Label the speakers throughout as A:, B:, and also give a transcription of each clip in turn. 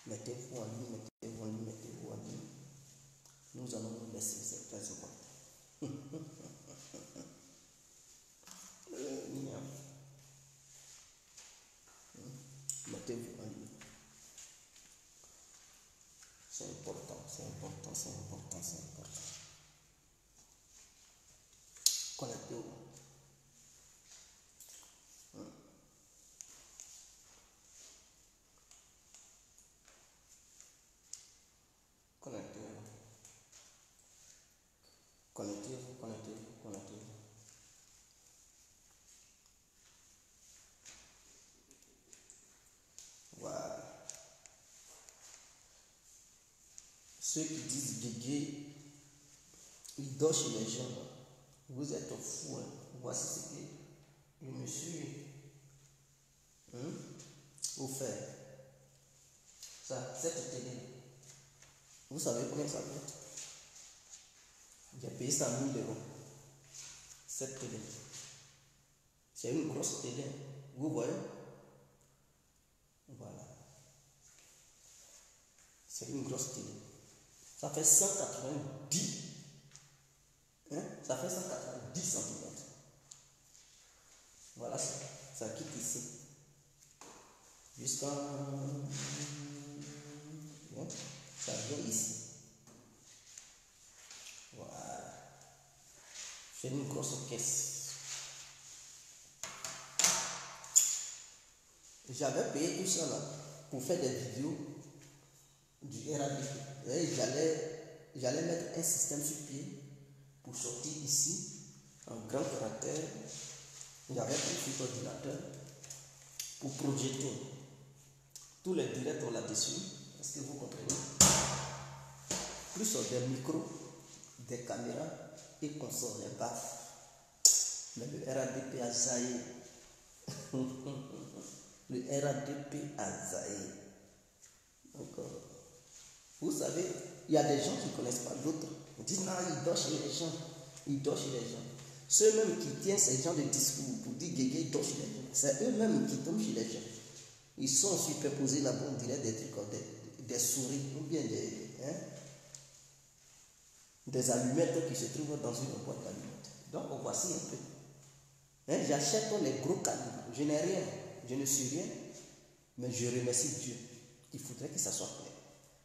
A: Mettez-vous en ligne, mettez-vous en ligne, mettez-vous en ligne. Nous allons nous laisser, c'est très important. Mettez-vous en ligne. C'est important, c'est important, c'est important, c'est important. Connectez-vous. Connectez-vous. Connectez-vous, connectez-vous, connectez-vous. Voilà. Ceux qui disent Guégué, il dort chez les gens. Vous êtes fous. Hein. Voici ce que je me suis offert. Ça, cette télé. Vous savez combien ça coûte? J'ai payé ça 1000 €. Cette télé. C'est une grosse télé. Vous voyez? Voilà. C'est une grosse télé. Ça fait 190. Hein? Ça fait 190 cm. Voilà, ça quitte ici. Jusqu'à... ça vient ici. Voilà. C'est une grosse caisse. J'avais payé tout ça là pour faire des vidéos du RAD. Et j'allais mettre un système sur pied pour sortir ici en grand caractère. J'avais pris cet ordinateur pour projeter tous les directs là-dessus. Est-ce que vous comprenez? Plus des micros, des caméras et consoles, les baffes. Mais le RADP a zaï. Le RADP a zaï. Donc, vous savez, il y a des gens qui ne connaissent pas d'autres. Ils disent, non, il dort chez les gens. Il dort chez les gens. Ceux-mêmes qui tiennent ces gens de discours pour dire Guégué dort chez les gens, c'est eux-mêmes qui tombent chez les gens. Ils sont superposés là-bas, on dirait des trucs comme des souris ou bien des allumettes qui se trouvent dans une boîte d'allumettes. Donc, voici un peu. J'achète les gros calibres. Je n'ai rien. Je ne suis rien. Mais je remercie Dieu. Il faudrait que ça soit clair.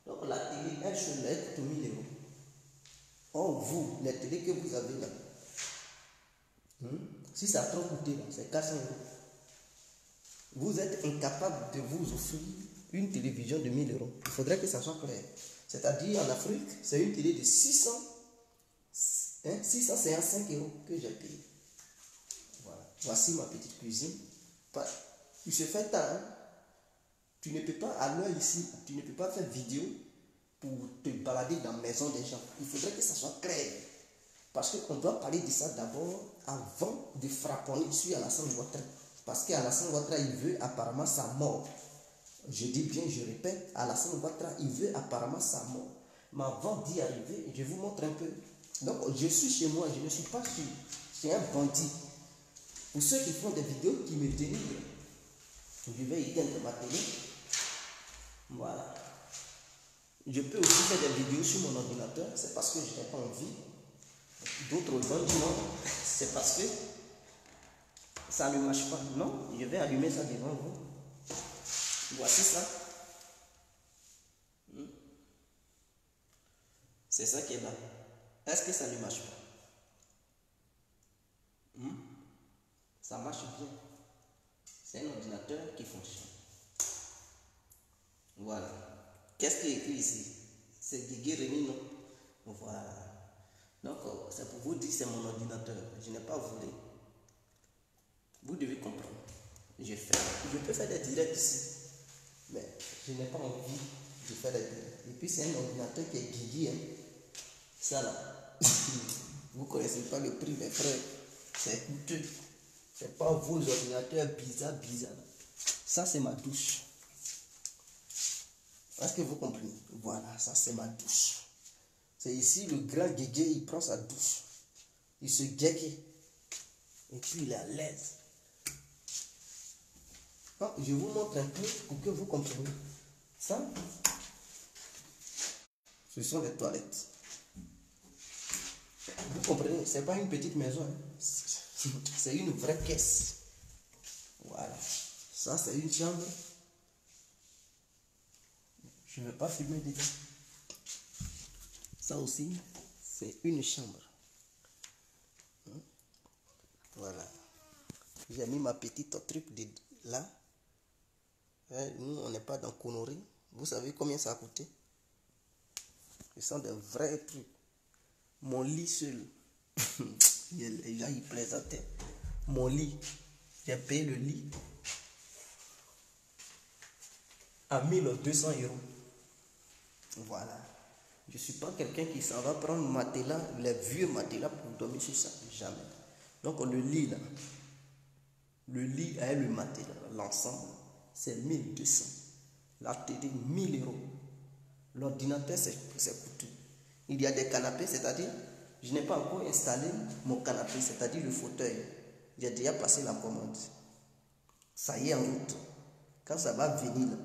A: Donc, la télé, elle se met coûte 1000 €. Or, vous, les télés que vous avez là, si ça a trop coûté, c'est 400 €. Vous êtes incapable de vous offrir une télévision de 1000 €. Il faudrait que ça soit clair. C'est-à-dire, en Afrique, c'est une télé de 655 € que j'ai payé. Voilà. Voici ma petite cuisine. Il se fait tard. Tu ne peux pas, à l'heure ici, tu ne peux pas faire vidéo pour te balader dans la maison des gens. Il faudrait que ça soit clair. Parce qu'on doit parler de ça d'abord avant de frapponner sur Alassane Ouattara. Parce qu'Alassane Ouattara, il veut apparemment sa mort. Je dis bien, je répète, Alassane Ouattara, il veut apparemment sa mort. Mais avant d'y arriver, je vous montre un peu. Donc, je suis chez moi, je ne suis pas chez un bandit. Pour ceux qui font des vidéos qui me dénigrent, je vais éteindre ma télé. Voilà. Je peux aussi faire des vidéos sur mon ordinateur, c'est parce que je n'ai pas envie. D'autres vont dire non, c'est parce que ça ne marche pas. Non, je vais allumer ça devant vous. Voici ça. C'est ça qui est là. Est-ce que ça ne marche pas? Ça marche bien. C'est un ordinateur qui fonctionne. Voilà. Qu'est-ce qui est écrit ici? C'est Guégué Rémi, non? Voilà. Donc, c'est pour vous dire que c'est mon ordinateur. Je n'ai pas volé. Vous devez comprendre. Je peux faire des directs ici. Mais je n'ai pas envie de faire des directs. Et puis, c'est un ordinateur qui est Guégué. Ça là. Vous ne connaissez pas le prix, mes frères. C'est coûteux. C'est pas vos ordinateurs bizarres. Ça, c'est ma douche. Est-ce que vous comprenez? Voilà, ça, c'est ma douche. C'est ici le grand Guégué, il prend sa douche. Il se guégué. Et puis, il est à l'aise. Je vous montre un peu pour que vous compreniez. Ça, Ce sont les toilettes. Vous comprenez, ce n'est pas une petite maison. Hein. C'est une vraie caisse. Voilà. Ça, c'est une chambre. Je ne vais pas filmer dedans. Ça aussi, c'est une chambre. Voilà. J'ai mis ma petite truc de là. Nous, on n'est pas dans conneries. Vous savez combien ça a coûté? Ce sont des vrais trucs. Mon lit seul. Les gens, ils plaisantaient. Mon lit. J'ai payé le lit à 1200 €. Voilà. Je ne suis pas quelqu'un qui s'en va prendre matelas, les vieux matelas pour dormir sur ça. Jamais. Donc le lit là. Le lit et le matelas, l'ensemble, c'est 1200. La télé, 1000 €. L'ordinateur, c'est coûteux. Il y a des canapés, c'est-à-dire, je n'ai pas encore installé mon canapé, c'est-à-dire le fauteuil. J'ai déjà passé la commande. Ça y est en route. Quand ça va venir, là,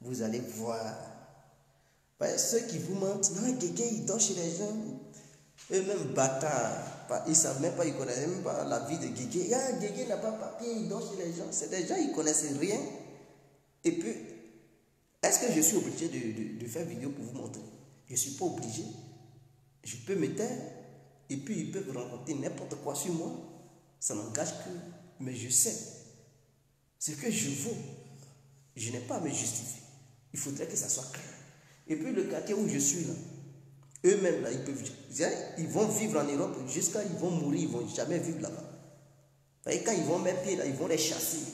A: vous allez voir. Ceux qui vous mentent, non, Guégué, il dort chez les gens. Eux-mêmes bâtards. Ils ne savent même pas, ils ne connaissent même pas la vie de Guégué. Ah, Guégué n'a pas papier, il dort chez les gens. C'est des gens, ils ne connaissent rien. Et puis, est-ce que je suis obligé de faire vidéo pour vous montrer? Je ne suis pas obligé. Je peux me taire. Et puis, ils peuvent raconter n'importe quoi sur moi. Ça n'engage que. Mais je sais ce que je vaux. Je n'ai pas à me justifier. Il faudrait que ça soit clair. Et puis, le quartier où je suis là, eux-mêmes là, ils vont vivre en Europe jusqu'à ils vont mourir, ils ne vont jamais vivre là-bas. Et quand ils vont mettre pied là, ils vont les chasser.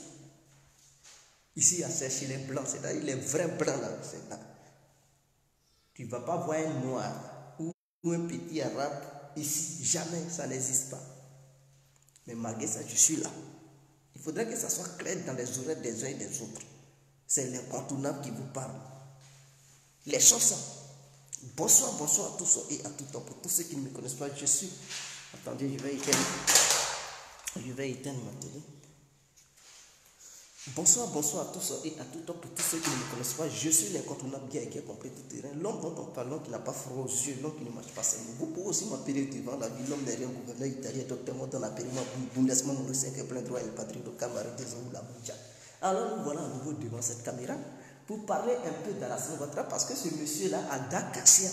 A: Ici, c'est chez les blancs, c'est-à-dire les vrais blancs là, c'est là. Tu ne vas pas voir un noir ou un petit arabe ici, jamais, ça n'existe pas. Mais malgré ça, je suis là. Il faudrait que ça soit clair dans les oreilles des uns et des autres. C'est l'incontournable qui vous parle. Les chansons. Bonsoir, bonsoir à tous et à tout temps. Pour tous ceux qui ne me connaissent pas, je suis. Attendez, je vais éteindre ma télé. Bonsoir, bonsoir à tous et à tout temps. Pour tous ceux qui ne me connaissent pas, je suis l'incontournable guerre qui a compris tout terrain. L'homme dont on parle, l'homme qui n'a pas froid aux yeux, l'homme qui ne marche pas seul. Vous pouvez aussi m'appeler devant la vie, l'homme derrière, gouverneur italien, docteur Modon, appelez-moi Bundesman, Maurice, qui est plein droit et le patrie de camarade des ou la Boucha. Alors nous voilà à nouveau devant cette caméra pour parler un peu d'Alassane Ouattara parce que ce monsieur-là a Dakassia.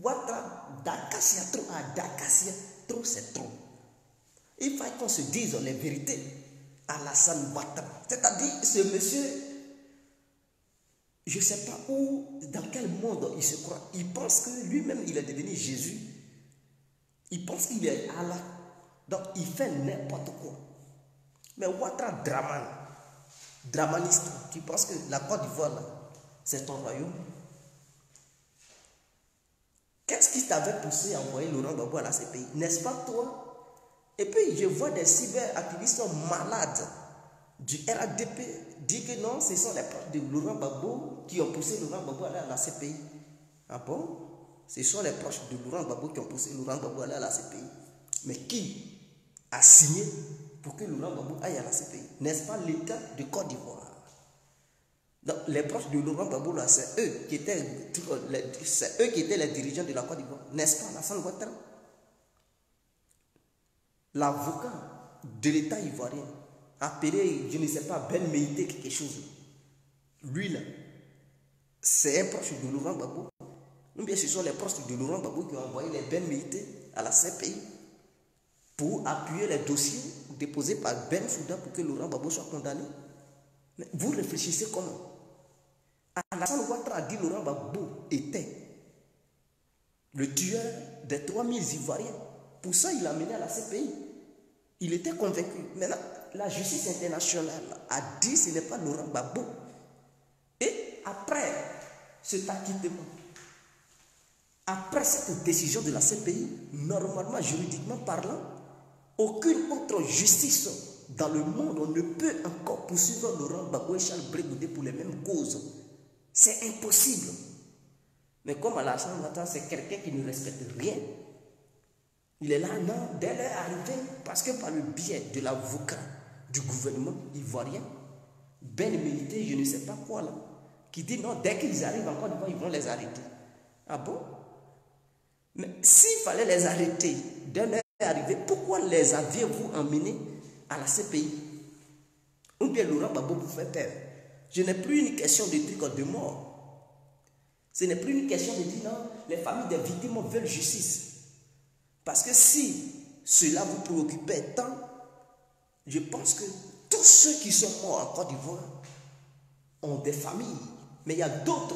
A: Ouattara, Dakassia, trop à Dakassia, trop c'est trop. Il faut qu'on se dise les vérités. Alassane Ouattara, c'est-à-dire ce monsieur, je ne sais pas où, dans quel monde il se croit. Il pense que lui-même il est devenu Jésus. Il pense qu'il est Allah. Donc il fait n'importe quoi. Mais Ouattara dramaniste, tu penses que la Côte d'Ivoire là, c'est ton royaume? Qu'est-ce qui t'avait poussé à envoyer Laurent Gbagbo à la CPI? N'est-ce pas toi? Et puis je vois des cyberactivistes malades du RADP dire que non, ce sont les proches de Laurent Gbagbo qui ont poussé Laurent Gbagbo à aller à la CPI. Ah bon? Ce sont les proches de Laurent Gbagbo qui ont poussé Laurent Gbagbo à aller à la CPI. Mais qui a signé pour que Laurent Gbagbo aille à la CPI? N'est-ce pas l'État de Côte d'Ivoire? Donc, les proches de Laurent Gbagbo, c'est eux qui étaient les dirigeants de la Côte d'Ivoire. N'est-ce pas Alassane Ouattara? L'avocat de l'État ivoirien, appelé, je ne sais pas, Ben Meïté quelque chose. Lui là, c'est un proche de Laurent Gbagbo. Ou bien ce sont les proches de Laurent Gbagbo qui ont envoyé les Ben Meïté à la CPI pour appuyer les dossiers déposés par Ben Souda pour que Laurent Gbagbo soit condamné. Mais vous réfléchissez comment? Alassane Ouattara a dit Laurent Gbagbo était le tueur des 3000 Ivoiriens. Pour ça, il l'a amené à la CPI. Il était convaincu. Maintenant, la justice internationale a dit que ce n'est pas Laurent Gbagbo. Et après cet acquittement, après cette décision de la CPI, normalement, juridiquement parlant, aucune autre justice dans le monde on ne peut encore poursuivre Laurent Gbagbo et Charles Blé Goudé pour les mêmes causes. C'est impossible. Mais comme Alassane Ouattara, c'est quelqu'un qui ne respecte rien. Il est là, non, dès leur arrivée, parce que par le biais de l'avocat du gouvernement ivoirien, Ben Meïté, je ne sais pas quoi là, qui dit non, dès qu'ils arrivent encore devant, ils vont les arrêter. Ah bon? Mais s'il fallait les arrêter dès leur arrivée, pourquoi les aviez-vous emmenés à la CPI? Ou bien Laurent Gbagbo vous fait peur? Ce n'est plus une question de truc de mort. Ce n'est plus une question de dire non, les familles des victimes veulent justice. Parce que si cela vous préoccupait tant, je pense que tous ceux qui sont morts en Côte d'Ivoire ont des familles. Mais il y a d'autres,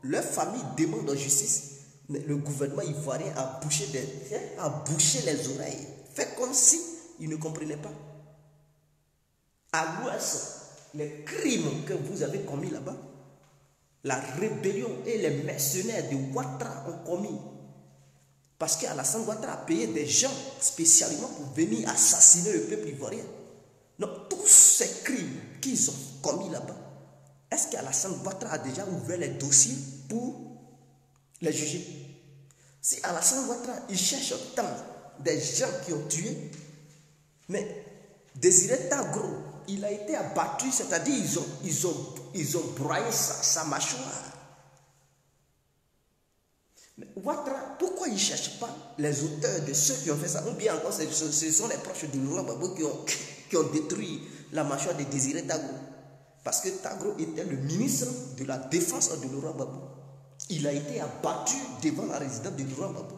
A: leurs familles demandent justice. Mais le gouvernement ivoirien a bouché les oreilles. Fait comme si il ne comprenait pas. À l'ouest, les crimes que vous avez commis là-bas, la rébellion et les mercenaires de Ouattara ont commis. Parce qu'Alassane Ouattara a payé des gens spécialement pour venir assassiner le peuple ivoirien. Donc tous ces crimes qu'ils ont commis là-bas, est-ce qu'Alassane Ouattara a déjà ouvert les dossiers pour les juger? Si Alassane Ouattara, il cherche tant des gens qui ont tué, mais Désiré Tagro, il a été abattu, c'est-à-dire ils ont broyé sa mâchoire. Mais Ouattara, pourquoi il ne cherche pas les auteurs de ceux qui ont fait ça? Ou bien encore, ce sont les proches de Laurent Gbagbo qui ont détruit la mâchoire de Désiré Tagro. Parce que Tagro était le ministre de la défense de Laurent Gbagbo. Il a été abattu devant la résidence de Laurent Gbagbo.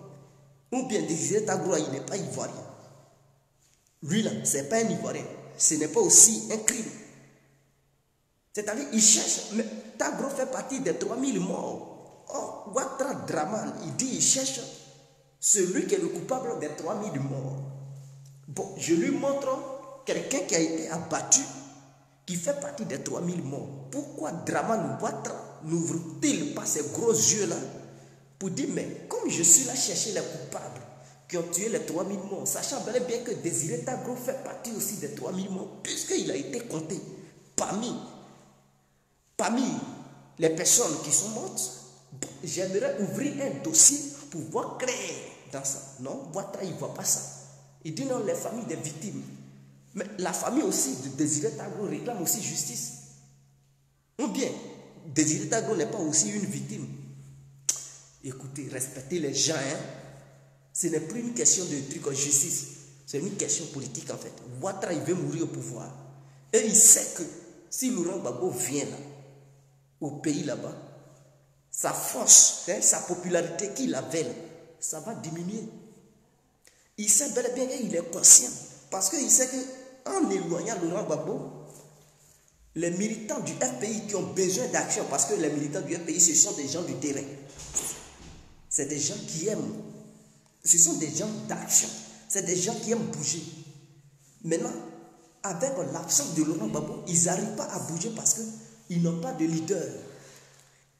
A: Ou bien Désiré Tagro, il n'est pas ivoirien. Lui là, ce n'est pas un ivoirien. Ce n'est pas aussi un crime. C'est-à-dire, il cherche, mais Tagro fait partie des 3000 morts. Oh, Ouattara Draman, il dit, il cherche celui qui est le coupable des 3000 morts. Bon, je lui montre quelqu'un qui a été abattu, qui fait partie des 3000 morts. Pourquoi Draman Ouattara n'ouvre-t-il pas ses gros yeux-là pour dire, mais comme je suis là chercher les coupables qui ont tué les 3000 morts, sachant bel et bien que Désiré Tagro fait partie aussi des 3000 morts, puisqu'il a été compté parmi les personnes qui sont mortes. Bon, j'aimerais ouvrir un dossier pour voir clair dans ça. Non, Ouattara, il ne voit pas ça. Il dit non, les familles des victimes. Mais la famille aussi de Désiré Tagro réclame aussi justice. Ou bien, Désiré Tagro n'est pas aussi une victime. Écoutez, respectez les gens. Hein? Ce n'est plus une question de truc en justice. C'est une question politique en fait. Ouattara, il veut mourir au pouvoir. Et il sait que si Laurent Gbagbo vient là, au pays là-bas, sa force, hein, sa popularité qu'il avait, ça va diminuer. Il sait bel et bien qu'il est conscient. Parce qu'il sait qu'en éloignant Laurent Gbagbo, les militants du FPI qui ont besoin d'action, parce que les militants du FPI, ce sont des gens du terrain. C'est des gens qui aiment. Ce sont des gens d'action. C'est des gens qui aiment bouger. Maintenant, avec l'absence de Laurent Gbagbo, ils n'arrivent pas à bouger parce qu'ils n'ont pas de leader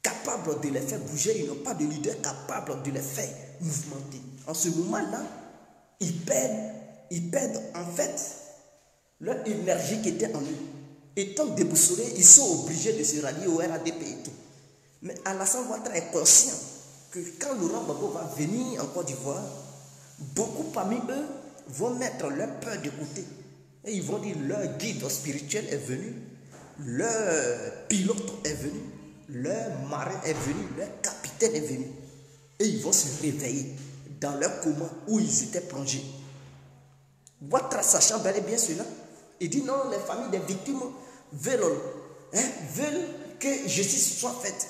A: capable de les faire bouger, ils n'ont pas de leader capable de les faire mouvementer. En ce moment-là, ils perdent en fait leur énergie qui était en eux. Étant déboussolés, ils sont obligés de se rallier au RADP et tout. Mais Alassane Ouattara est conscient que quand Laurent Gbagbo va venir en Côte d'Ivoire, beaucoup parmi eux vont mettre leur peur de côté. Et ils vont dire leur guide spirituel est venu, leur pilote est venu, leur marin est venu, leur capitaine est venu. Et ils vont se réveiller dans leur coma où ils étaient plongés. Ouattara, sachant bel et bien cela, il dit non, les familles des victimes veulent que justice soit faite.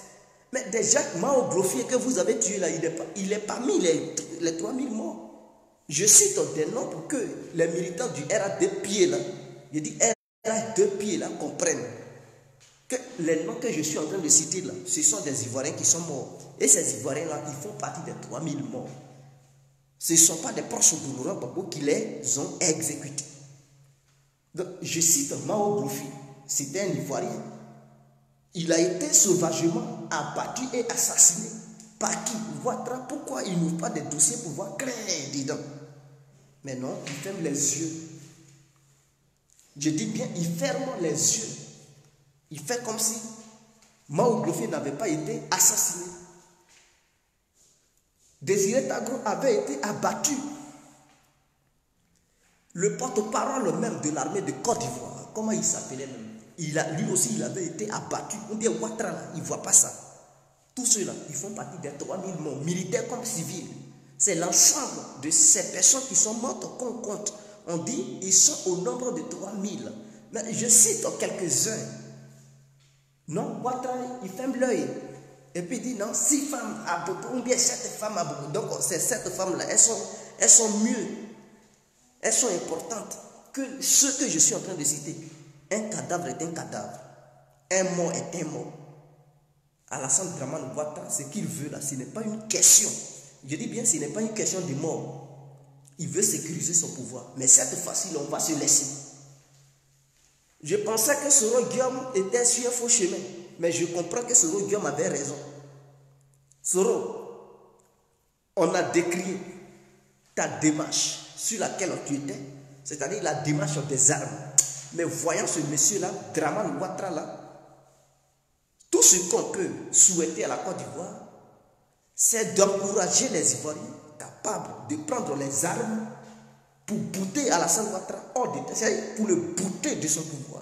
A: Mais déjà, Mao Grofier que vous avez tué là, il est parmi les 3000 morts. Je cite des noms pour que les militants du RADP là, je dis RADP là, comprennent que les noms que je suis en train de citer là, ce sont des Ivoiriens qui sont morts. Et ces Ivoiriens là, ils font partie des 3000 morts. Ce ne sont pas des proches de Laurent Gbagbo qui les ont exécutés. Donc, je cite Mao Grofier, c'était un Ivoirien. Il a été sauvagement abattu et assassiné. Par qui? Ouattara, pourquoi il n'ouvre pas des dossiers pour voir clair dedans? Mais non, il ferme les yeux. Je dis bien, il ferme les yeux. Il fait comme si Mao Grofier n'avait pas été assassiné. Désiré Tagro avait été abattu. Le porte-parole même de l'armée de Côte d'Ivoire, comment il s'appelait même? Lui aussi, il avait été abattu. On dit Ouattara, il ne voit pas ça. Tous ceux-là, ils font partie des 3000 morts, militaires comme civils. C'est l'ensemble de ces personnes qui sont mortes qu'on compte. On dit ils sont au nombre de 3000. Mais je cite quelques-uns. Non, Ouattara, il ferme l'œil. Et puis il dit non, 6 femmes à Bobo, ou bien 7 femmes à Bobo. Donc ces 7 femmes-là, elles sont mieux. Elles sont importantes que ce que je suis en train de citer. Un cadavre est un cadavre. Un mort est un mort. Alassane Dramane Ouattara, ce qu'il veut là, ce n'est pas une question. Je dis bien, ce n'est pas une question de mort. Il veut sécuriser son pouvoir. Mais cette fois-ci, on va se laisser. Je pensais que Soro Guillaume était sur un faux chemin. Mais je comprends que Soro Guillaume avait raison. Soro, on a décrié ta démarche sur laquelle tu étais, c'est-à-dire la démarche des armes. Mais voyant ce monsieur-là, Dramane Ouattara là, tout ce qu'on peut souhaiter à la Côte d'Ivoire, c'est d'encourager les Ivoiriens capables de prendre les armes pour bouter Alassane Ouattara hors de terre, pour le bouter de son pouvoir.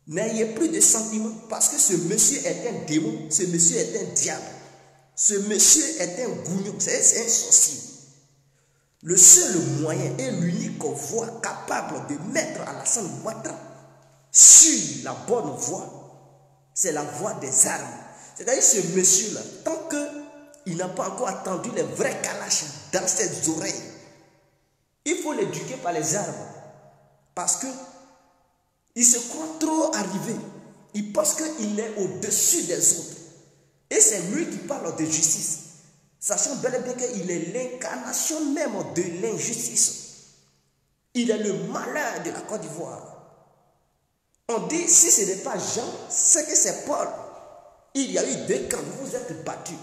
A: N'ayez plus de sentiments parce que ce monsieur est un démon, ce monsieur est un diable, ce monsieur est un gougnon, c'est un sorcier. Le seul moyen et l'unique voie capable de mettre Alassane Ouattara sur la bonne voie, c'est la voie des armes. C'est-à-dire ce monsieur-là, tant qu'il n'a pas encore attendu les vrais calaches dans ses oreilles, il faut l'éduquer par les armes. Parce que il se croit trop arrivé. Il pense qu'il est au-dessus des autres. Et c'est lui qui parle de justice. Sachant bel et bien qu'il est l'incarnation même de l'injustice. Il est le malheur de la Côte d'Ivoire. On dit, si ce n'est pas Jean, c'est que c'est Paul. Il y a eu 2 camps, vous êtes battus.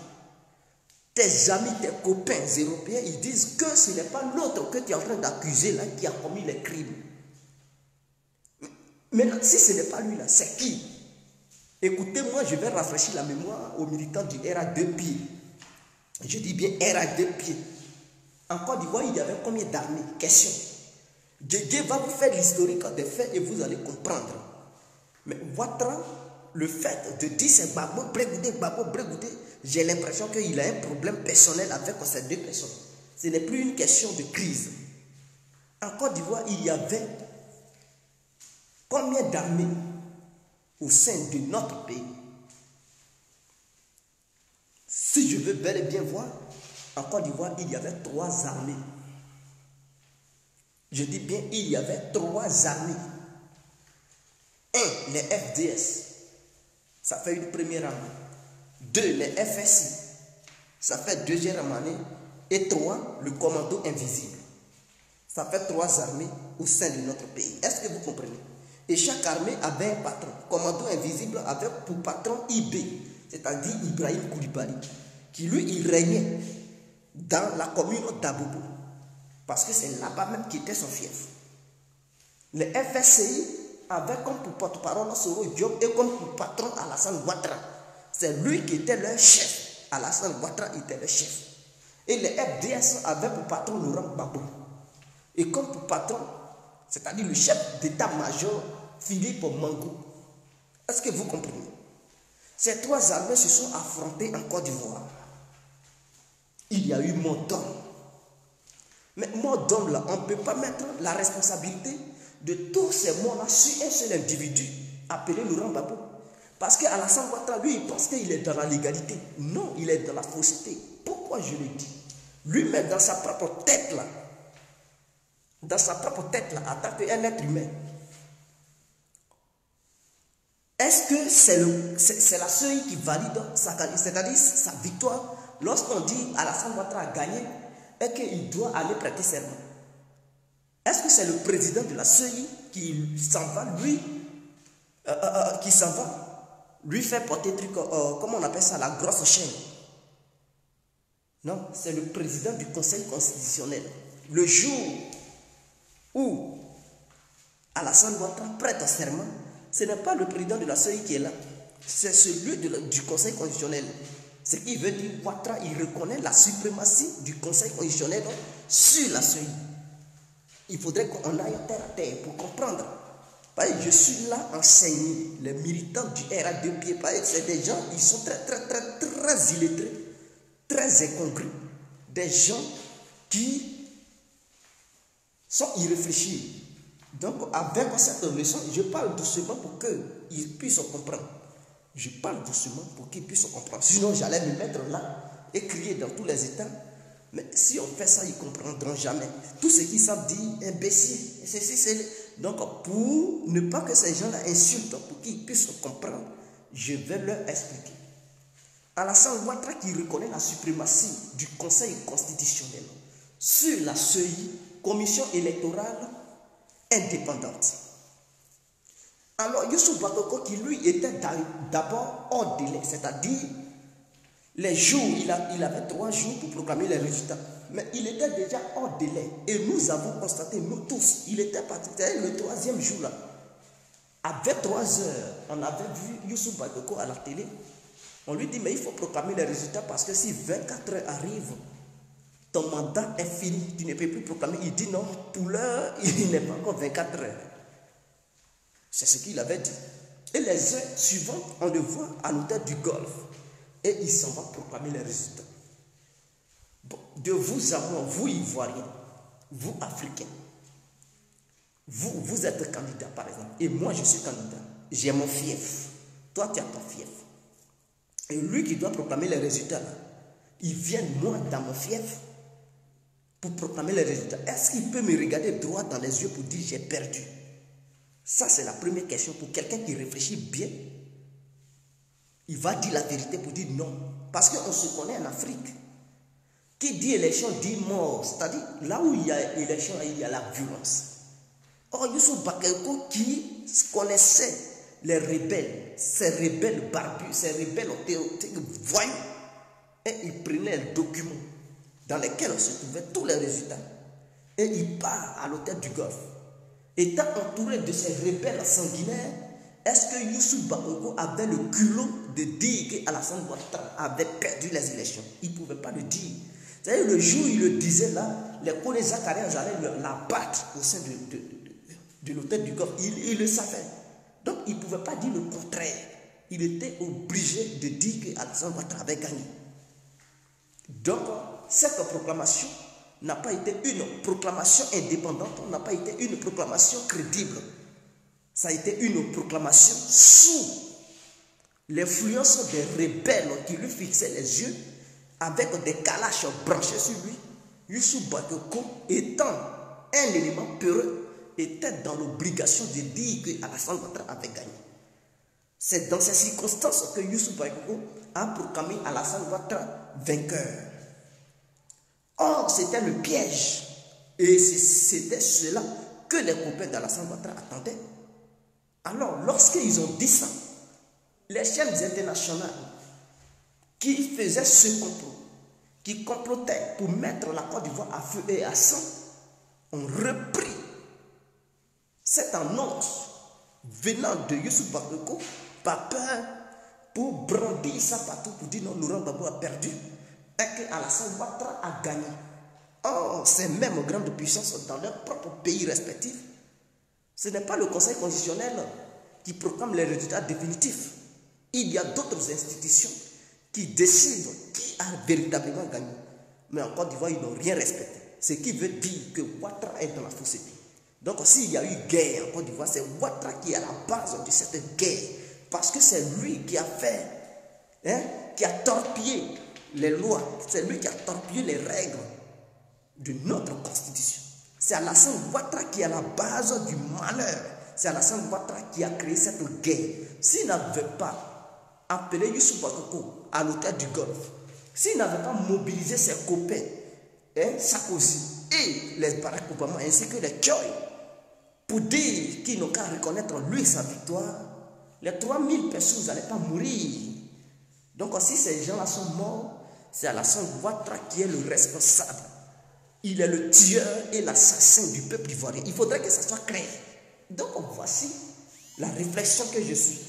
A: Tes amis, tes copains européens, ils disent que ce n'est pas l'autre que tu es en train d'accuser là qui a commis les crimes. Maintenant, si ce n'est pas lui là, c'est qui? Écoutez, moi je vais rafraîchir la mémoire aux militants du RA2 pieds. Je dis bien RA2 pieds. En Côte d'Ivoire, il y avait combien d'armées? Question. Dieu va vous faire l'historique des faits et vous allez comprendre. Mais Ouattara, le fait de dire c'est Babo Brégoudé, j'ai l'impression qu'il a un problème personnel avec ces 2 personnes. Ce n'est plus une question de crise. En Côte d'Ivoire, il y avait combien d'armées au sein de notre pays? Si je veux bel et bien voir, en Côte d'Ivoire, il y avait 3 armées. Je dis bien, il y avait 3 armées. 1, les FDS. Ça fait une première armée. 2, les FSI. Ça fait deuxième année. Et 3, le commando invisible. Ça fait 3 armées au sein de notre pays. Est-ce que vous comprenez? Et chaque armée avait un patron. Commando invisible avait pour patron IB, c'est-à-dire Ibrahim Koulibaly, qui lui, il régnait dans la commune d'Abobo. Parce que c'est là-bas même qui était son fief. Les FSI avaient comme pour porte-parole Soro Diop et comme pour patron Alassane Ouattara. C'est lui qui était leur chef. Alassane Ouattara était le chef. Et les FDS avaient pour patron Laurent Gbagbo. Et comme pour patron, c'est-à-dire le chef d'état-major Philippe Mangou. Est-ce que vous comprenez? Ces 3 armées se sont affrontées en Côte d'Ivoire. Il y a eu mort d'homme. Mais mort d'homme là, on ne peut pas mettre la responsabilité de tous ces morts-là sur un seul individu appelé Laurent Gbagbo. Parce qu'Alassane Ouattara, lui, il pense qu'il est dans la légalité. Non, il est dans la fausseté. Pourquoi je le dis? Lui-même, dans sa propre tête là, en tant qu'un être humain, est-ce que c'est la CEI qui valide c'est-à-dire sa victoire lorsqu'on dit Alassane Ouattara a gagné et qu'il doit aller prêter serment? Est-ce que c'est le président de la CEI qui s'en va, lui faire porter truc, comment on appelle ça, la grosse chaîne? Non, c'est le président du Conseil constitutionnel. Le jour où Alassane Ouattara prête serment, ce n'est pas le président de la CEI qui est là, c'est celui du Conseil constitutionnel. Ce qui veut dire Ouattara, il reconnaît la suprématie du Conseil constitutionnel sur la CEI. Il faudrait qu'on aille terre à terre pour comprendre. Je suis là enseigné, les militants du RA2 pieds, c'est des gens, ils sont très illettrés, très incongrus. des gens qui sont irréfléchis. Donc, avec cette leçon, je parle doucement pour qu'ils puissent comprendre. Je parle doucement pour qu'ils puissent comprendre. Sinon, j'allais me mettre là et crier dans tous les états. Mais si on fait ça, ils ne comprendront jamais. Tous ceux qui savent dire imbécile. Donc, pour ne pas que ces gens-là insultent, pour qu'ils puissent comprendre, je vais leur expliquer. Alassane Ouattara qui reconnaît la suprématie du Conseil constitutionnel sur la CEI, Commission électorale indépendante. Alors, Youssou Bakoko qui lui était d'abord hors délai, c'est-à-dire les jours, il avait 3 jours pour proclamer les résultats. Mais il était déjà hors délai. Et nous avons constaté, nous tous, il était parti, le 3e jour là. À 23 heures, on avait vu Youssou Bakoko à la télé. On lui dit, mais il faut proclamer les résultats parce que si 24 heures arrivent, ton mandat est fini, tu ne peux plus proclamer. Il dit non, pour l'heure, il n'est pas encore 24 heures. C'est ce qu'il avait dit. Et les heures suivantes, on le voit à l'hôtel du Golfe. Et il s'en va proclamer les résultats. Bon, de vous à moi, vous Ivoiriens, vous Africains, vous êtes candidat par exemple. Et moi je suis candidat. J'ai mon fief. Toi tu as ton fief. Et lui qui doit proclamer les résultats, là, il vient moi dans mon fief pour proclamer les résultats. Est-ce qu'il peut me regarder droit dans les yeux pour dire j'ai perdu? Ça c'est la première question pour quelqu'un qui réfléchit bien. Il va dire la vérité pour dire non. Parce qu'on se connaît en Afrique. Qui dit élection dit mort. C'est-à-dire, là où il y a élection, il y a la violence. Or, Youssou Bakoko qui connaissait les rebelles, ces rebelles barbus, ces rebelles voyous, et il prenait le document dans lequel se trouvaient tous les résultats. Et il part à l'hôtel du Golfe. Étant entouré de ces rebelles sanguinaires, est-ce que Youssou Bakoko avait le culot de dire qu'Alassane Ouattara avait perdu les élections? Il ne pouvait pas le dire. C'est-à-dire le jour où il le disait là, les collègues Zacharias allaient la battre au sein de l'hôtel du Golfe. Il le savait. Donc il ne pouvait pas dire le contraire. Il était obligé de dire qu'Alassane Ouattara avait gagné. Donc cette proclamation n'a pas été une proclamation indépendante, n'a pas été une proclamation crédible. Ça a été une proclamation sous l'influence des rebelles qui lui fixaient les yeux avec des calaches branchés sur lui. Youssou Bakoko, étant un élément peureux, était dans l'obligation de dire qu'Alassane Ouattara avait gagné. C'est dans ces circonstances que Youssou Bakoko a proclamé Alassane Ouattara vainqueur. Or, c'était le piège. Et c'était cela que les copains d'Alassane Ouattara attendaient. Alors, lorsqu'ils ont dit ça, les chaînes internationales qui faisaient ce complot, qui complotaient pour mettre la Côte d'Ivoire à feu et à sang, ont repris cette annonce venant de Youssou Bakoko par peur pour brandir ça partout pour dire non, Laurent Gbagbo a perdu et qu'Alassane Ouattara a gagné. Or, ces mêmes grandes puissances dans leur propre pays respectifs, ce n'est pas le Conseil constitutionnel qui proclame les résultats définitifs. Il y a d'autres institutions qui décident qui a véritablement gagné. Mais en Côte d'Ivoire, ils n'ont rien respecté. Ce qui veut dire que Ouattara est dans la fausse. Donc s'il y a eu guerre en Côte d'Ivoire, c'est Ouattara qui est à la base de cette guerre. Parce que c'est lui qui a fait, qui a torpillé les lois. C'est lui qui a torpillé les règles de notre constitution. C'est Alassane Ouattara qui est à la base du malheur. C'est Alassane Ouattara qui a créé cette guerre. S'il n'avait pas appelé Youssou Bakoko à l'hôtel du Golfe, s'il n'avait pas mobilisé ses copains, Sarkozy et les Barack Obama ainsi que les Tchoy, pour dire qu'ils n'ont qu'à reconnaître lui sa victoire, les 3000 personnes n'allaient pas mourir. Donc si ces gens-là sont morts, c'est Alassane Ouattara qui est le responsable. Il est le tueur et l'assassin du peuple ivoirien. Il faudrait que ça soit clair. Donc voici la réflexion que je suis.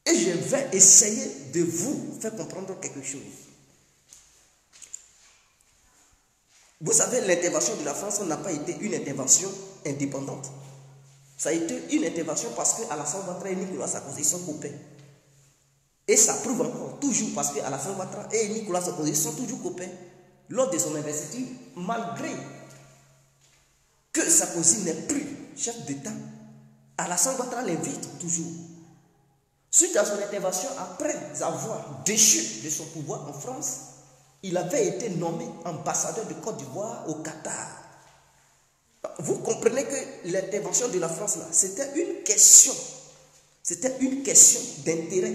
A: Et je vais essayer de vous faire comprendre quelque chose. Vous savez, l'intervention de la France n'a pas été une intervention indépendante. Ça a été une intervention parce qu'Alassane Ouattara et Nicolas Sarkozy sont copains. Et ça prouve encore toujours parce qu'Alassane Ouattara et Nicolas Sarkozy sont toujours copains. lors de son investiture, malgré que Sarkozy n'est plus chef d'État, Alassane Ouattara l'invite toujours. Suite à son intervention, après avoir déchu de son pouvoir en France, il avait été nommé ambassadeur de Côte d'Ivoire au Qatar. Vous comprenez que l'intervention de la France là, c'était une question d'intérêt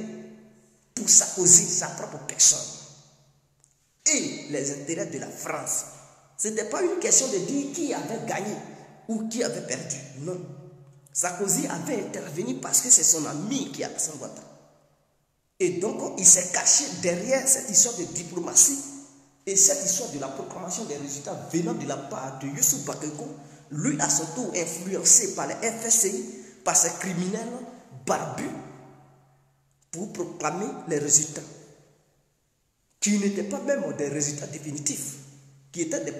A: pour Sarkozy, sa propre personne, et les intérêts de la France. Ce n'était pas une question de dire qui avait gagné ou qui avait perdu. Non. Sarkozy avait intervenu parce que c'est son ami qui a Alassane Ouattara. Et donc, il s'est caché derrière cette histoire de diplomatie et cette histoire de la proclamation des résultats venant de la part de Youssou Bakayoko, lui à son tour influencé par les FSI, par ces criminels barbus, pour proclamer les résultats, qui n'étaient pas même des résultats définitifs, qui étaient des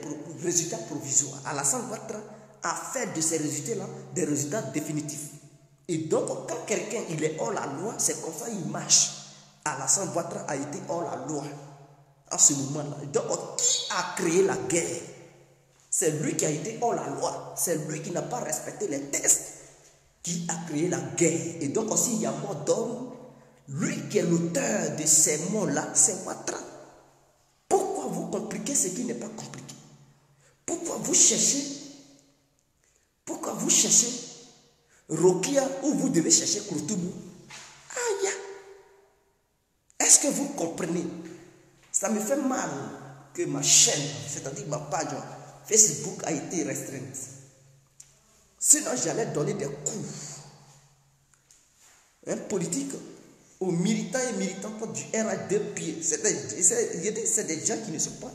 A: résultats provisoires. Alassane Ouattara a fait de ces résultats-là des résultats définitifs. Et donc, quand quelqu'un il est hors la loi, c'est comme ça il marche. Alassane Ouattara a été hors la loi à ce moment-là. Donc, qui a créé la guerre? C'est lui qui a été hors la loi. C'est lui qui n'a pas respecté les textes qui a créé la guerre. Et donc, aussi, il y a mort d'homme. Lui qui est l'auteur de ces mots-là, c'est Ouattara. Pourquoi vous compliquez ce qui n'est pas compliqué? Pourquoi vous cherchez Rokia ou vous devez chercher Kouroutoubou? Aïe! Est-ce que vous comprenez? Ça me fait mal que ma chaîne, c'est-à-dire ma page Facebook a été restreinte. Sinon, j'allais donner des coups politiques aux militants et militantes du RA2P. C'est des gens qui ne sont pas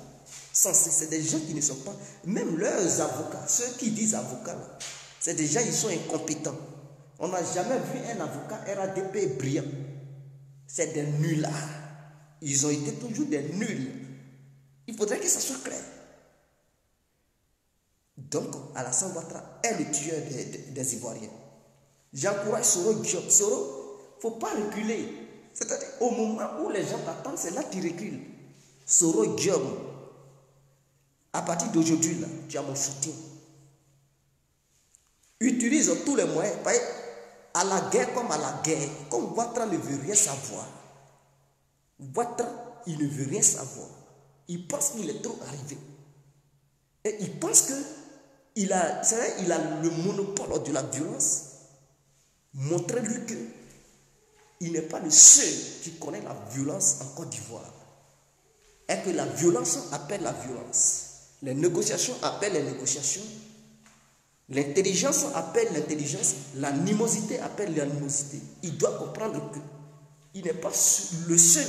A: censés, c'est des gens qui ne sont pas, même leurs avocats, ceux qui disent avocats, c'est des gens, ils sont incompétents. On n'a jamais vu un avocat RADP brillant. C'est des nuls. Ils ont été toujours des nuls. Il faudrait que ça soit clair. Donc, Alassane Ouattara est le tueur des Ivoiriens. J'encourage Soro Diop. Soro, il ne faut pas reculer. C'est-à-dire, au moment où les gens t'attendent, c'est là que tu recules. Soro Diop, à partir d'aujourd'hui, là, tu as mon soutien. Utilise tous les moyens. À la guerre comme à la guerre. Comme Ouattara ne veut rien savoir. Ouattara, il ne veut rien savoir. Il pense qu'il est trop arrivé. Et il pense qu'il a, il a le monopole de la violence. Montrez-lui qu'il n'est pas le seul qui connaît la violence en Côte d'Ivoire. Et que la violence appelle la violence. Les négociations appellent les négociations. L'intelligence appelle l'intelligence. L'animosité appelle l'animosité. Il doit comprendre qu'il n'est pas le seul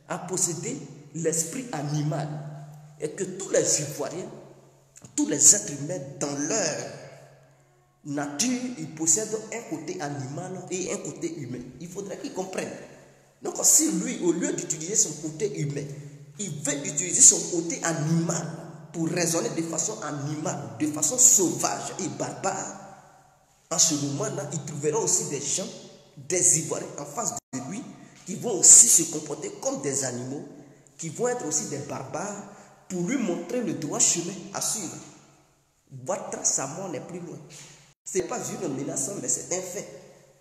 A: à posséder l'esprit animal. Et que tous les Ivoiriens, tous les êtres humains, dans leur nature, ils possèdent un côté animal et un côté humain. Il faudrait qu'ils comprennent. Donc si lui, au lieu d'utiliser son côté humain, il veut utiliser son côté animal pour raisonner de façon animale, de façon sauvage et barbare, en ce moment-là, il trouvera aussi des gens, des Ivoiriens en face de lui, qui vont aussi se comporter comme des animaux, qui vont être aussi des barbares, pour lui montrer le droit chemin à suivre. Ouattara, sa mort n'est plus loin. Ce n'est pas une menace, mais c'est un fait.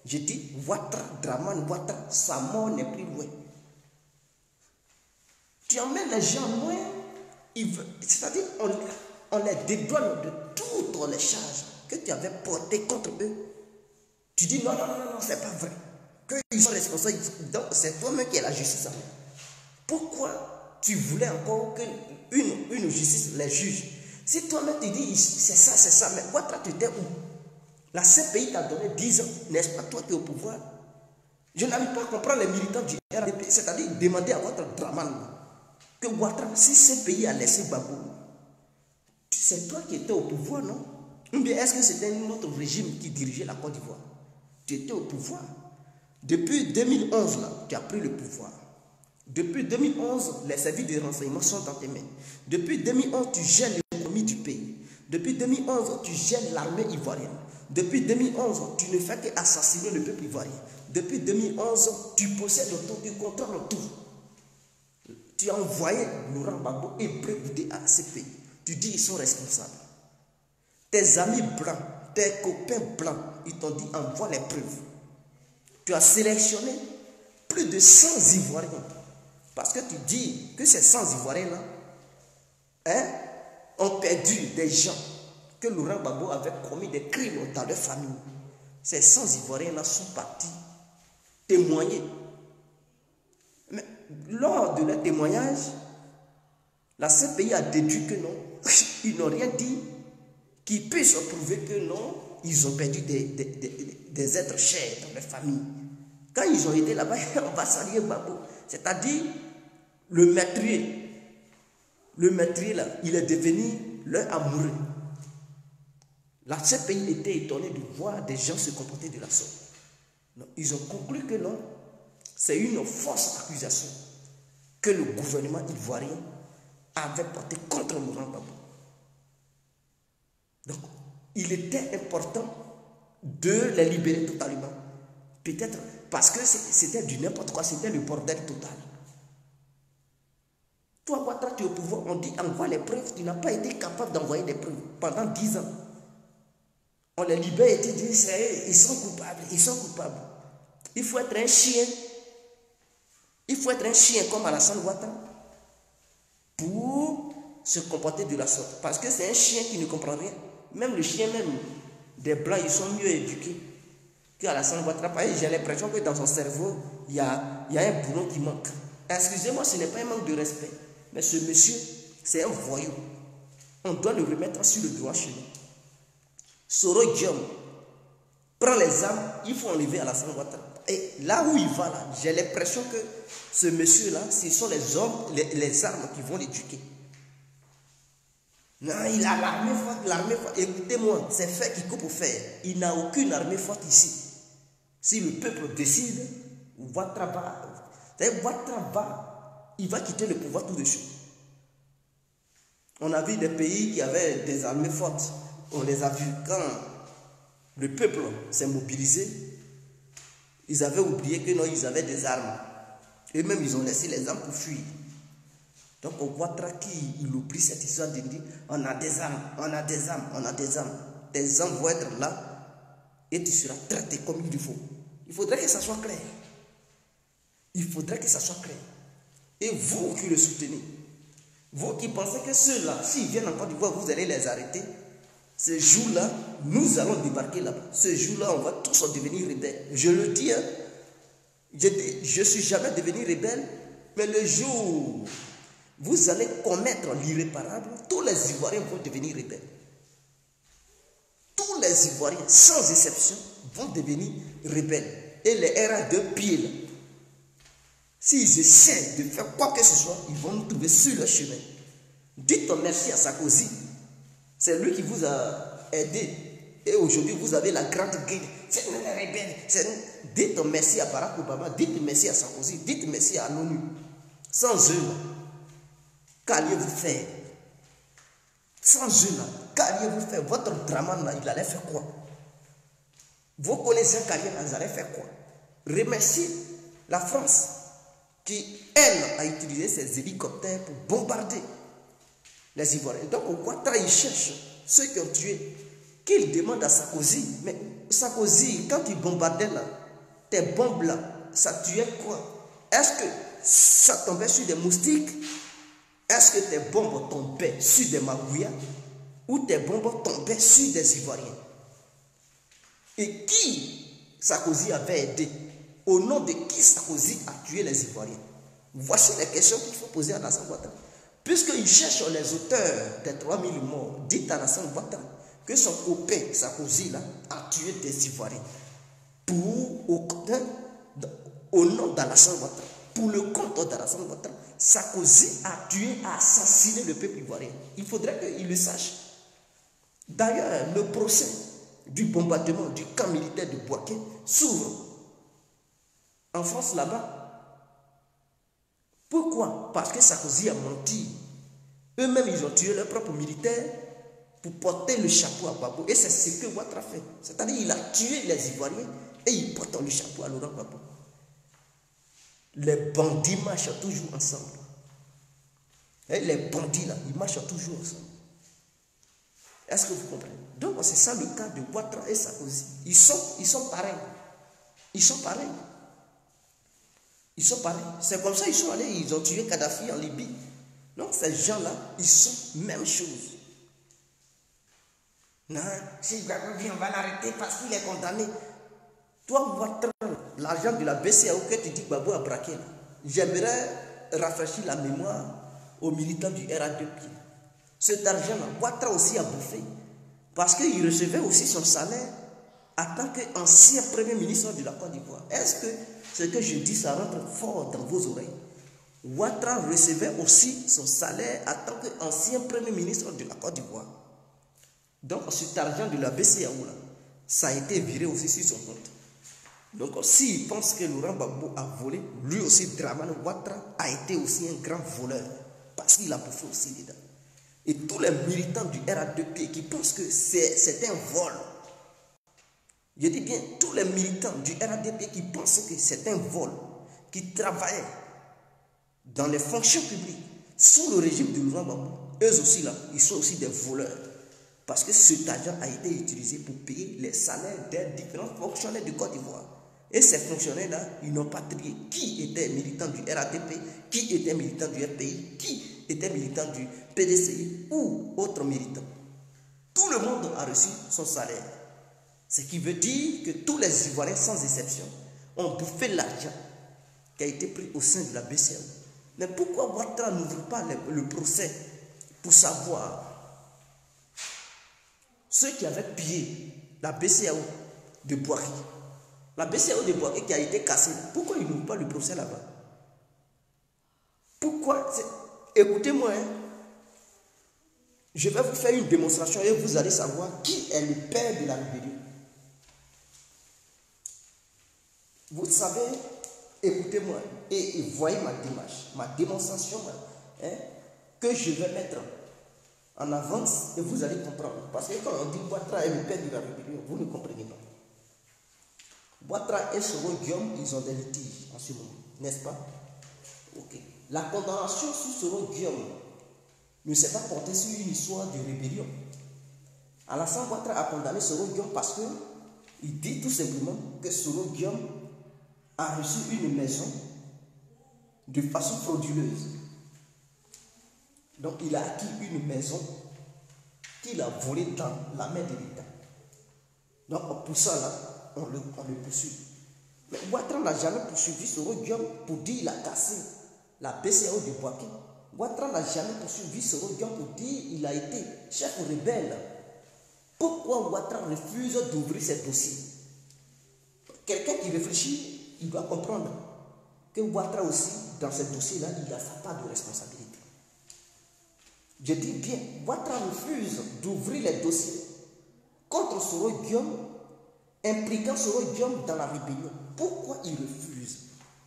A: Je dis, Ouattara, Dramane Ouattara, sa mort n'est plus loin. Tu emmènes les gens loin, c'est-à-dire on les dédouane de toutes les charges que tu avais portées contre eux. Tu dis non, c'est pas vrai. Qu'ils sont responsables, donc c'est toi-même qui es la justice. Pourquoi tu voulais encore qu'une justice les juge? Si toi-même tu dis c'est ça, mais Ouattara, tu étais où? La CPI t'a donné 10 ans, n'est-ce pas toi qui es au pouvoir? Je n'arrive pas à comprendre les militants du RDP, c'est-à-dire demander à votre Dramane que Ouattara, si CPI a laissé Babou, c'est toi qui étais au pouvoir, non? Ou bien est-ce que c'était un autre régime qui dirigeait la Côte d'Ivoire? Tu étais au pouvoir. Depuis 2011, là, tu as pris le pouvoir. Depuis 2011, les services de renseignement sont dans tes mains. Depuis 2011, tu gères l'économie du pays. Depuis 2011, tu gères l'armée ivoirienne. Depuis 2011, tu ne fais qu'assassiner le peuple ivoirien. Depuis 2011, tu possèdes tout, tu contrôles tout. Tu as envoyé Laurent Gbagbo et Prégoudé à ces pays. Tu dis ils sont responsables. Tes amis blancs, tes copains blancs, ils t'ont dit envoie les preuves. Tu as sélectionné plus de 100 Ivoiriens. Parce que tu dis que ces 100 Ivoiriens-là ont perdu des gens, que Laurent Gbagbo avait commis des crimes dans leur famille. Ces 100 Ivoiriens-là sont partis témoigner. Mais lors de leur témoignage, la CPI a déduit que non, ils n'ont rien dit qui puisse prouver que non, ils ont perdu des êtres chers dans leur famille. Quand ils ont été là-bas, on va saluer Gbagbo. C'est-à-dire, le meurtrier là, il est devenu leur amoureux. La CPI était étonnée de voir des gens se comporter de la sorte. Non, ils ont conclu que non, c'est une fausse accusation que le gouvernement ivoirien avait portée contre Laurent Gbagbo. Donc, il était important de les libérer totalement. Peut-être parce que c'était du n'importe quoi, c'était le bordel total. Toi, Ouattara, tu es au pouvoir, on dit envoie les preuves. Tu n'as pas été capable d'envoyer des preuves pendant 10 ans. On les libère et tu dis, ils sont coupables, ils sont coupables. Il faut être un chien. Il faut être un chien comme Alassane Ouattara pour se comporter de la sorte. Parce que c'est un chien qui ne comprend rien. Même le chien, même des blancs, ils sont mieux éduqués qu'Alassane Ouattara. J'ai l'impression que dans son cerveau, il y a un boulon qui manque. Excusez-moi, ce n'est pas un manque de respect. Mais ce monsieur, c'est un voyou. On doit le remettre sur le droit chemin. Soro Diom prend les armes, il faut enlever Alassane Ouattara. Et là où il va, là, j'ai l'impression que ce monsieur-là, ce sont les hommes, les armes qui vont l'éduquer. Non, il a l'armée forte. Écoutez-moi, c'est fait qu'il coupe au fer. Il n'a aucune armée forte ici. Si le peuple décide, Ouattara va, il va quitter le pouvoir tout de suite. On a vu des pays qui avaient des armées fortes. On les a vus quand le peuple s'est mobilisé. Ils avaient oublié que non, ils avaient des armes. Et même, ils ont laissé les armes pour fuir. Donc, on voit qu'il oublie cette histoire de dire on a des armes, on a des armes, on a des armes. Tes armes vont être là et tu seras traité comme il faut. Il faudrait que ça soit clair. Il faudrait que ça soit clair. Et vous qui le soutenez, vous qui pensez que ceux-là, s'ils viennent en Côte d'Ivoire, vous allez les arrêter, ce jour-là, nous allons débarquer là-bas. Ce jour-là, on va tous devenir rebelles. Je le dis, hein, je ne suis jamais devenu rebelle, mais le jour où vous allez commettre l'irréparable, tous les Ivoiriens vont devenir rebelles. Tous les Ivoiriens, sans exception, vont devenir rebelles. Et les RA2 pile. S'ils essaient de faire quoi que ce soit, ils vont nous trouver sur le chemin. Dites merci à Sarkozy. C'est lui qui vous a aidé. Et aujourd'hui, vous avez la grande guerre. C'est une rebelle. Dites merci à Barack Obama. Dites merci à Sarkozy. Dites merci à l'ONU. Sans eux, qu'alliez-vous faire? Sans eux, qu'alliez-vous faire? Votre drame, là, il allait faire quoi? Vos connaissances carrières, ils allaient faire quoi? Remercier la France qui, elle, a utilisé ses hélicoptères pour bombarder les Ivoiriens. Donc, Ouattara, il cherche ceux qui ont tué, qu'il demande à Sarkozy. Mais Sarkozy, quand il bombardait là, tes bombes là, ça tuait quoi? Est-ce que ça tombait sur des moustiques? Est-ce que tes bombes tombaient sur des magouillas? Ou tes bombes tombaient sur des Ivoiriens? Et qui Sarkozy avait aidé? Au nom de qui Sarkozy a tué les Ivoiriens? Voici les questions qu'il faut poser à Alassane Ouattara. Puisqu'il cherche les auteurs des 3000 morts, dites à Alassane Ouattara que son copain Sarkozy là, a tué des Ivoiriens. Au nom d'Alassane Ouattara, pour le compte d'Alassane Ouattara, Sarkozy a tué, a assassiné le peuple ivoirien. Il faudrait qu'il le sache. D'ailleurs, le procès du bombardement du camp militaire de Bouaké s'ouvre en France là-bas. Pourquoi? Parce que Sarkozy a menti. Eux-mêmes, ils ont tué leurs propres militaires pour porter le chapeau à Gbagbo. Et c'est ce que Ouattara fait. C'est-à-dire qu'il a tué les Ivoiriens et il porte le chapeau à Laurent Gbagbo. Les bandits marchent toujours ensemble. Et les bandits là, ils marchent toujours ensemble. Est-ce que vous comprenez? Donc c'est ça le cas de Ouattara et Sarkozy. Ils sont pareils. Ils sont pareils. Ils sont pareils. C'est comme ça ils sont allés, ils ont tué Kadhafi en Libye. Donc ces gens-là, ils sont même chose. Non, si Gbagbo vient, on va l'arrêter parce qu'il est condamné. Toi, Ouattara, l'argent de la BCEAO que tu dis que Gbagbo a braqué, j'aimerais rafraîchir la mémoire aux militants du RADP. Cet argent-là, Ouattara aussi a bouffé. Parce qu'il recevait aussi son salaire en tant qu'ancien premier ministre de la Côte d'Ivoire. Est-ce que ce que je dis, ça rentre fort dans vos oreilles? Ouattara recevait aussi son salaire en tant qu'ancien premier ministre de la Côte d'Ivoire. Donc cet argent de la BCEAO, là, ça a été viré aussi sur son compte. Donc s'il pense que Laurent Gbagbo a volé, lui aussi, Dramane Ouattara a été aussi un grand voleur. Parce qu'il a bouffé aussi dedans. Et tous les militants du RADP qui pensent que c'est un vol. Je dis bien, tous les militants du RADP qui pensent que c'est un vol, qui travaillaient dans les fonctions publiques, sous le régime de Laurent Gbagbo, eux aussi là, ils sont aussi des voleurs. Parce que cet argent a été utilisé pour payer les salaires des différents fonctionnaires du Côte d'Ivoire. Et ces fonctionnaires-là, ils n'ont pas trié qui était militant du RADP, qui était militant du RPI, qui était militant du PDCI ou autre militant. Tout le monde a reçu son salaire. Ce qui veut dire que tous les Ivoiriens, sans exception, ont bouffé l'argent qui a été pris au sein de la BCEAO. Mais pourquoi Ouattara n'ouvre pas le procès pour savoir ceux qui avaient pillé la BCEAO de Boaké? La BCEAO de Boaké qui a été cassée, pourquoi ils n'ouvrent pas le procès là-bas? Pourquoi? Écoutez-moi, hein. Je vais vous faire une démonstration et vous allez savoir qui est le père de la rébellion. Vous savez, écoutez-moi et voyez ma démarche, ma démonstration hein, que je vais mettre en avance et vous allez comprendre. Parce que quand on dit Ouattara est le père de la rébellion, vous ne comprenez pas. Ouattara et Soro Guillaume, ils ont des litiges en ce moment, n'est-ce pas? Ok. La condamnation sur Soro Guillaume ne s'est pas portée sur une histoire de rébellion. Alassane Ouattara a condamné Soro Guillaume parce qu'il dit tout simplement que Soro Guillaume a reçu une maison de façon frauduleuse. Donc il a acquis une maison qu'il a volée dans la main de l'État. Donc pour ça là, on le poursuit. Mais Ouattara n'a jamais poursuivi Soro Guillaume pour dire qu'il a cassé la BCEAO de Boaké. Ouattara n'a jamais poursuivi Soro Guillaume pour dire qu'il a été chef rebelle. Pourquoi Ouattara refuse d'ouvrir ses dossiers? Quelqu'un qui réfléchit, il doit comprendre que Ouattara aussi, dans ce dossier-là, il a sa part de responsabilité. Je dis bien, Ouattara refuse d'ouvrir les dossiers contre Soro Guillaume, impliquant Soro Guillaume dans la rébellion. Pourquoi il refuse?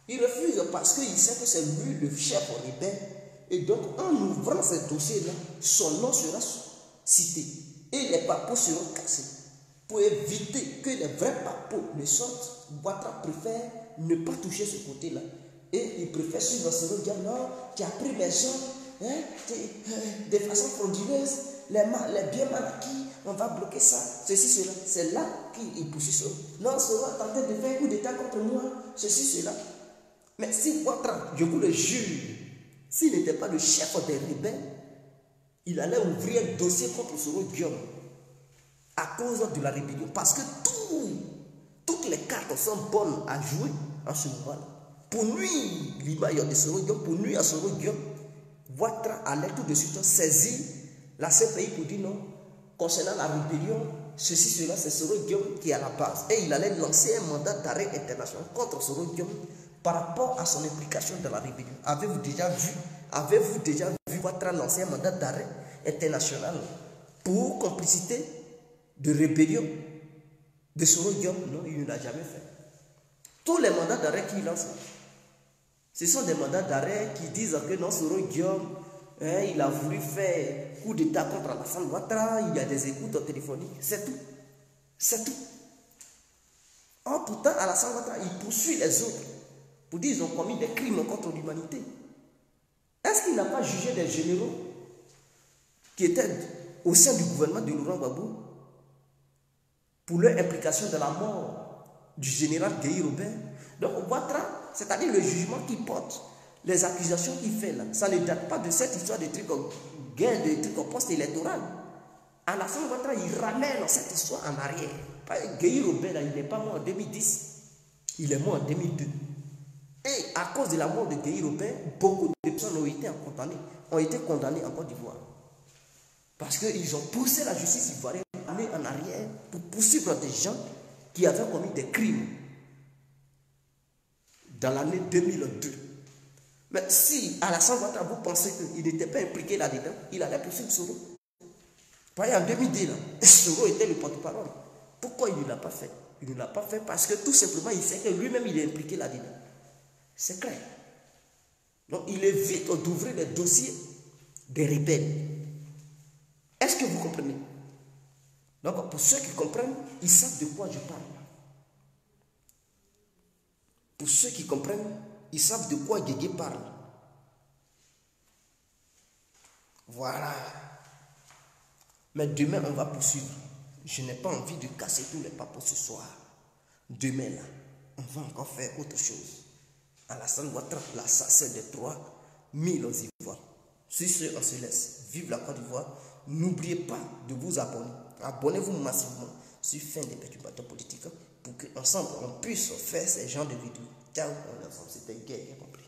A: Il refuse parce qu'il sait que c'est lui le chef rebelle. Et donc, en ouvrant ces dossiers-là, son nom sera cité. Et les papos seront cassés. Pour éviter que les vrais papos ne sortent, Ouattara préfère ne pas toucher ce côté-là. Et il préfère suivre Soro Guillaume, non, qui a pris mes gens, hein, de façon frauduleuse, les biens mal acquis, on va bloquer ça, ceci, cela. C'est là qu'il poursuit Soro. Non, Soro a tenté de faire un coup d'état contre moi, ceci, cela. Mais si Ouattara, je vous le jure, s'il n'était pas le chef des rebelles, il allait ouvrir un dossier contre Soro Guillaume à cause de la rébellion. Parce que toutes les cartes sont bonnes à jouer en ce moment-là. Pour nuire l'image de Soro Guillaume, pour nuire à Soro Guillaume, Ouattara allait tout de suite saisir la CPI pour dire non, concernant la rébellion, ceci, cela, c'est Soro Guillaume qui est à la base. Et il allait lancer un mandat d'arrêt international contre Soro Guillaume par rapport à son implication dans la rébellion. Avez-vous déjà vu Ouattara lancer un mandat d'arrêt international pour complicité de rébellion de Soro Guillaume? Non, il ne l'a jamais fait. Tous les mandats d'arrêt qu'il lance, ce sont des mandats d'arrêt qui disent que non, Soro Guillaume, il a voulu faire coup d'état contre Alassane Ouattara, il y a des écoutes téléphoniques, c'est tout. C'est tout. Or, pourtant, Alassane Ouattara, il poursuit les autres pour dire qu'ils ont commis des crimes contre l'humanité. Est-ce qu'il n'a pas jugé des généraux qui étaient au sein du gouvernement de Laurent Gbagbo pour leur implication dans la mort du général Gueye Robert? Donc Ouattara, c'est-à-dire le jugement qu'il porte, les accusations qu'il fait là, ça ne date pas de cette histoire de trucs guerre, de trucs post-électoral. Alassane Ouattara, il ramène cette histoire en arrière. Gueye Robert, là, il n'est pas mort en 2010, il est mort en 2002. Et à cause de la mort de Gueye Robert, beaucoup de personnes ont été condamnées en Côte d'Ivoire. Parce qu'ils ont poussé la justice ivoirienne en arrière pour poursuivre des gens qui avaient commis des crimes dans l'année 2002. Mais si Alassane Ouattara, vous pensez qu'il n'était pas impliqué là-dedans, il allait poursuivre Soro. Par exemple, en 2002, là, Soro était le porte-parole. Pourquoi il ne l'a pas fait? Il ne l'a pas fait parce que tout simplement, il sait que lui-même, il est impliqué là-dedans. C'est clair. Donc, il évite d'ouvrir les dossiers des rebelles. Est-ce que vous comprenez? Donc, pour ceux qui comprennent, ils savent de quoi je parle. Pour ceux qui comprennent, ils savent de quoi Guégué parle. Voilà. Mais demain, on va poursuivre. Je n'ai pas envie de casser tous les papos ce soir. Demain, là, on va encore faire autre chose. Alassane Ouattara, l'assassin des 3000 Ivoiriens. Sur ce, on se laisse. Vive la Côte d'Ivoire. N'oubliez pas de vous abonner. Abonnez-vous massivement sur Fin des perturbateurs politiques pour qu'ensemble, on puisse faire ces genres de vidéos. Ciao, on est ensemble. C'était Guerre compris.